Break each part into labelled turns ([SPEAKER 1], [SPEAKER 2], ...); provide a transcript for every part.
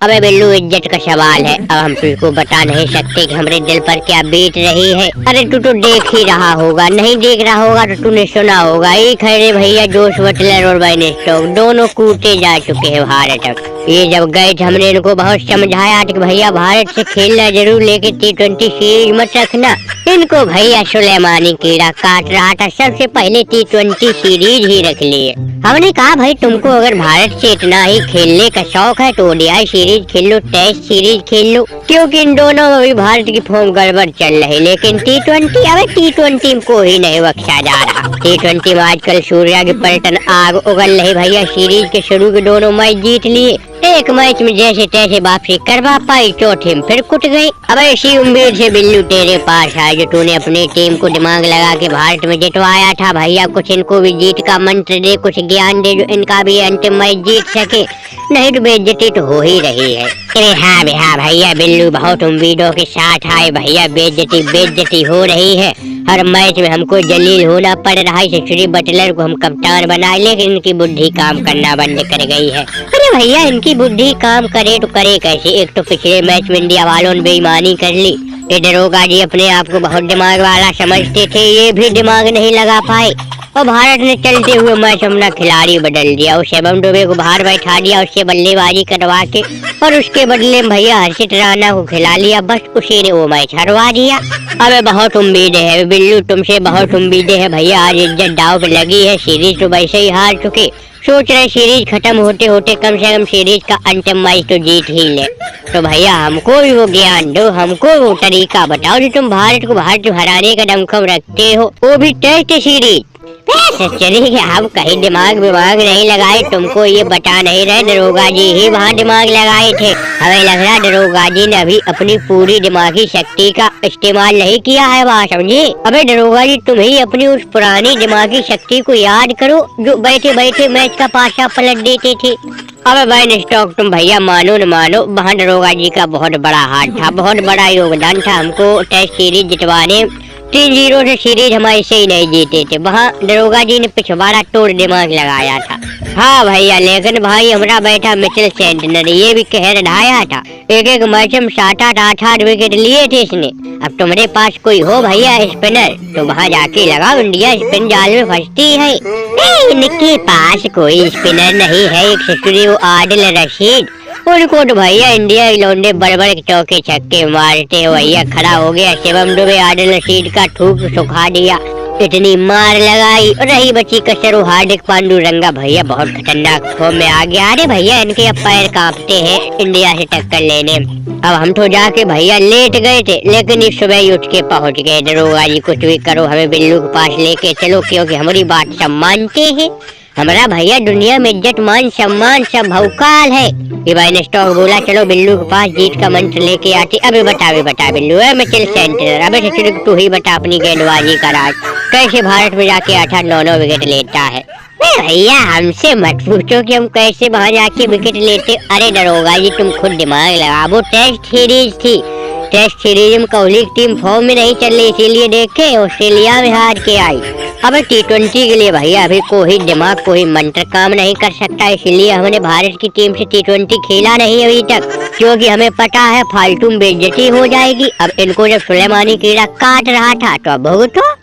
[SPEAKER 1] अबे बिल्लू, इज्जत का सवाल है। अब हम तुझको बता नहीं सकते कि हमारे दिल पर क्या बीत रही है। अरे तू तो देख ही रहा होगा, नहीं देख रहा होगा तो तूने सुना होगा। ये खैरे भैया जोश बटलर और बैन स्टॉक दोनों कूटे जा चुके हैं भारत तक। ये जब गए थे हमने इनको बहुत समझाया कि भैया भारत से खेलना जरूर, लेकिन T20 सीरीज मत रखना। इनको भैया सुलेमानी कीड़ा काट रहा था, सबसे पहले T20 सीरीज ही रख लिए। हमने कहा भाई तुमको अगर भारत से इतना ही खेलने का शौक है तो ODI सीरीज खेल लो, टेस्ट सीरीज खेल लो, क्योंकि इन दोनों में भी भारत की फॉर्म गड़बड़ चल रही। लेकिन T20, अबे T20 को ही नहीं बख्शा जा रहा। T20 में आजकल सूर्या की पलटन आग उगल रही भैया। सीरीज के शुरू के दोनों मैच जीत लिए, एक मैच में जैसे तैसे वापसी करवा पाई, चौथे में फिर कुट गई। अब ऐसी उम्मीद से बिल्लू तेरे पास आए जो तूने अपनी टीम को दिमाग लगा के भारत में जितवाया था। भैया कुछ इनको भी जीत का मंत्र दे, कुछ ज्ञान दे जो इनका भी अंतिम मैच जीत सके, नहीं तो बेइज्जती तो हो ही रही है। अरे हाँ भैया बिल्लू, बहुत उम्मीदों के साथ आए भैया, बेइज्जती हो रही है। हर मैच में हमको जलील होना पड़ रहा है। सेंचुरी बटलर को हम कप्तान बनाए, लेकिन इनकी बुद्धि काम करना बंद कर गई है। अरे भैया इनकी बुद्धि काम करे तो करे कैसे? एक तो पिछले मैच में इंडिया वालों ने बेईमानी कर ली। ये दरोगा जी अपने आप को बहुत दिमाग वाला समझते थे, ये भी दिमाग नहीं लगा पाए और भारत ने चलते हुए मैच अपना खिलाड़ी बदल दिया। शिवम दुबे को बाहर बैठा दिया, उससे बल्लेबाजी करवा के, और उसके बदले में भैया हर्षित राणा को खिला लिया। बस उसी ने वो मैच हरवा दिया। अबे बहुत उम्मीदें है बिल्लू, तुमसे बहुत उम्मीदें है भैया। आज इज्जत दाव पे लगी है। सीरीज तो वैसे ही हार चुके, सोच रहे सीरीज खत्म होते होते कम से कम सीरीज का अंतिम मैच तो जीत ही ले। तो भैया हमको भी वो ज्ञान दो, हमको वो तरीका बताओ जो तुम भारत को हराने का दमखम रखते हो, वो भी टेस्ट सीरीज। चलिए हम कहीं दिमाग नहीं लगाए, तुमको ये बता नहीं रहे, दरोगा जी ही वहाँ दिमाग लगाए थे। हमें लग रहा दरोगा जी ने अभी अपनी पूरी दिमागी शक्ति का इस्तेमाल नहीं किया है वहाँ, समझे? अबे दरोगा जी तुम ही अपनी उस पुरानी दिमागी शक्ति को याद करो जो बैठे बैठे मैच का पासा पलट देते थे। अबे बैन स्टॉक, तुम भैया मानो न मानो, वहाँ दरोगा जी का बहुत बड़ा हाथ था, बहुत बड़ा योगदान था हमको टेस्ट सीरीज जितवाने। 3-0 से सीरीज हमारे से ही नहीं जीते थे, वहाँ दरोगा जी ने पिछवाड़ा तोड़ दिमाग लगाया था। हाँ भैया, लेकिन भाई हमारा बैठा मिचेल सेंटनर ये भी कहर ढाया था। एक मैच में 7-8 विकेट लिए थे इसने। अब तुम्हारे पास कोई हो भैया स्पिनर तो वहाँ जाके लगाओ, इंडिया स्पिन जाल में फंसती है। इनके पास कोई स्पिनर नहीं है, एक सेंचुरी आदिल रशीद, उनको तो भैया इंडिया लौंडे बड़े चौके छक्के मारते हो। भैया खड़ा हो गया शिवम दुबे, आदिल रशीद का थूक सुखा दिया, इतनी मार लगाई। रही बची कसर हार्दिक पांडुरंगा, भैया बहुत खतरनाक फॉर्म में आ गया। अरे भैया इनके अब पैर कांपते हैं इंडिया से टक्कर लेने। अब हम तो जाके भैया लेट गए थे, लेकिन इस सुबह उठ के पहुंच गए। दरोगा जी कुछ भी करो हमें बिल्लू के पास लेके चलो, क्योंकि हमारी बात सब मानते हैं। हमारा भैया दुनिया में इज्जत मान सम्मान सब भौकाल है। ये बैन स्टॉक बोला चलो बिल्लू के पास जीत का मंत्र लेके आते। अबे बता बिल्लू, मिचेल सेंटर, अबे तू ही बता अपनी गेंदबाजी का राज, कैसे भारत में जाके 8-9 विकेट लेता है? भैया हमसे मत पूछो कि हम कैसे वहाँ जाके विकेट लेते। अरे दरोगा जी तुम खुद दिमाग लगा, वो टेस्ट सीरीज थी, टेस्ट सीरीज में कोहली की टीम फॉर्म में नहीं चल रही, इसीलिए देखे ऑस्ट्रेलिया में हार के आई। अब T20 के लिए भैया अभी कोई दिमाग कोई मंत्र काम नहीं कर सकता, इसलिए हमने भारत की टीम से T20 खेला नहीं अभी तक, क्योंकि हमें पता है फालतू में बेइज्जती हो जाएगी। अब इनको जब सुलेमानी कीड़ा काट रहा था तो अब भुगतो।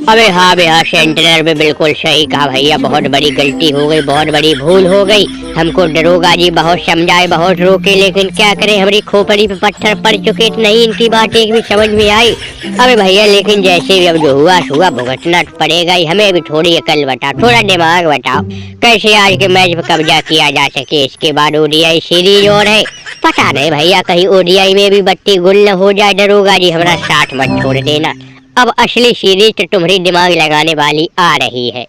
[SPEAKER 1] अबे हाँ भैया, सेंटनर में बिल्कुल सही कहा भैया, बहुत बड़ी गलती हो गई, बहुत बड़ी भूल हो गई। हमको दरोगा जी बहुत समझाए, बहुत रोके, लेकिन क्या करें हमारी खोपड़ी पे पत्थर पड़ चुके, नहीं इनकी बात एक भी समझ में आई। अबे भैया लेकिन जैसे भी अब जो हुआ भुगतना पड़ेगा ही, हमें भी थोड़ी अकल बताओ, थोड़ा दिमाग बताओ, कैसे आज के मैच पे कब्जा किया जा सके। इसके बाद ODI सीरीज और है, पता नहीं भैया कहीं ODI में भी बत्ती गुल न हो जाए। दरोगा जी हमारा साथ मत छोड़ देना, अब असली सीरीज तो तुम्हारी दिमाग लगाने वाली आ रही है।